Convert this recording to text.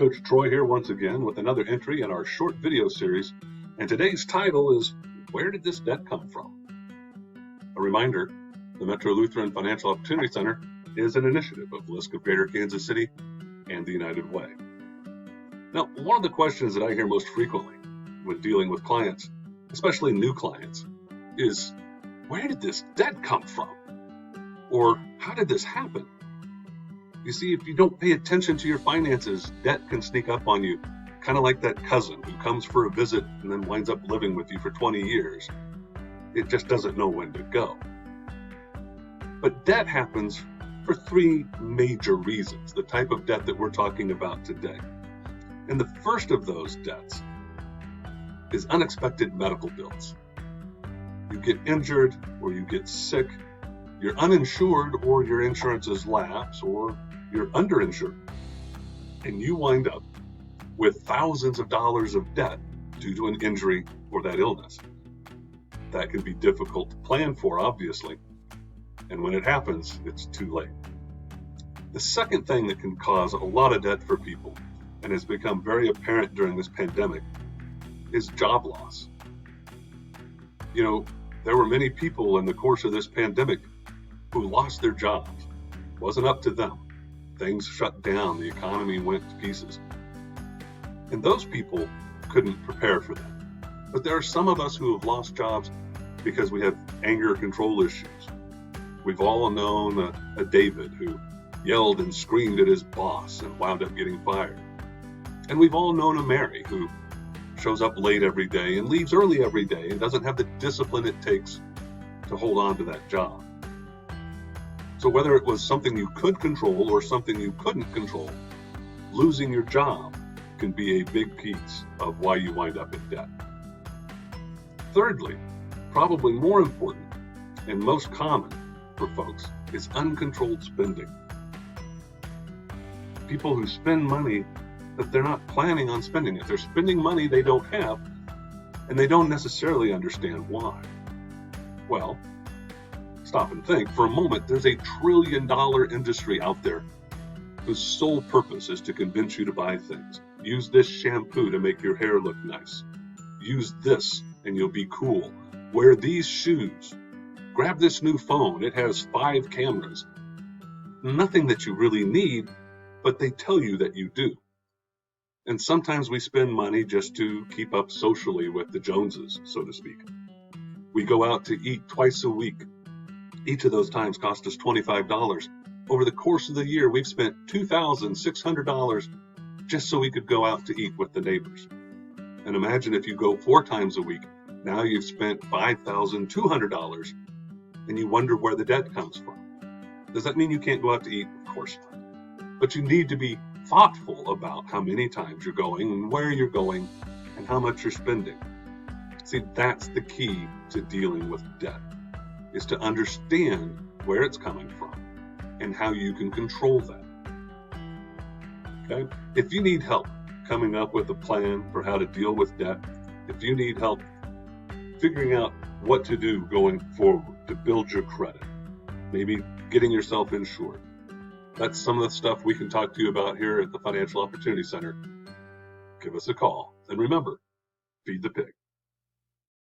Coach Troy here once again with another entry in our short video series, and today's title is Where Did This Debt Come From? A reminder, the Metro Lutheran Financial Opportunity Center is an initiative of LISC of Greater Kansas City and the United Way. Now, one of the questions that I hear most frequently when dealing with clients, especially new clients, is where did this debt come from? Or how did this happen? You see, if you don't pay attention to your finances, debt can sneak up on you, kind of like that cousin who comes for a visit and then winds up living with you for 20 years. It just doesn't know when to go. But debt happens for three major reasons, the type of debt that we're talking about today. And the first of those debts is unexpected medical bills. You get injured or you get sick, you're uninsured or your insurances lapse or you're underinsured, and you wind up with thousands of dollars of debt due to an injury or that illness. That can be difficult to plan for, obviously, and when it happens, it's too late. The second thing that can cause a lot of debt for people, and has become very apparent during this pandemic, is job loss. You know, there were many people in the course of this pandemic who lost their jobs. It wasn't up to them. Things shut down, the economy went to pieces. And those people couldn't prepare for that. But there are some of us who have lost jobs because we have anger control issues. We've all known a David who yelled and screamed at his boss and wound up getting fired. And we've all known a Mary who shows up late every day and leaves early every day and doesn't have the discipline it takes to hold on to that job. So whether it was something you could control or something you couldn't control, losing your job can be a big piece of why you wind up in debt. Thirdly, probably more important and most common for folks is uncontrolled spending. People who spend money that they're not planning on spending it. They're spending money they don't have, and they don't necessarily understand why. Well, stop and think for a moment. There's a $1 trillion industry out there whose sole purpose is to convince you to buy things. Use this shampoo to make your hair look nice. Use this and you'll be cool. Wear these shoes. Grab this new phone. It has 5 cameras. Nothing that you really need, but they tell you that you do. And sometimes we spend money just to keep up socially with the Joneses, so to speak. We go out to eat twice a week. Each of those times cost us $25. Over the course of the year, we've spent $2,600 just so we could go out to eat with the neighbors. And imagine if you go 4 times a week, now you've spent $5,200, and you wonder where the debt comes from. Does that mean you can't go out to eat? Of course not. But you need to be thoughtful about how many times you're going and where you're going and how much you're spending. See, that's the key to dealing with debt, is to understand where it's coming from and how you can control that. Okay? If you need help coming up with a plan for how to deal with debt, if you need help figuring out what to do going forward to build your credit, maybe getting yourself insured, that's some of the stuff we can talk to you about here at the Financial Opportunity Center. Give us a call. And remember, feed the pig.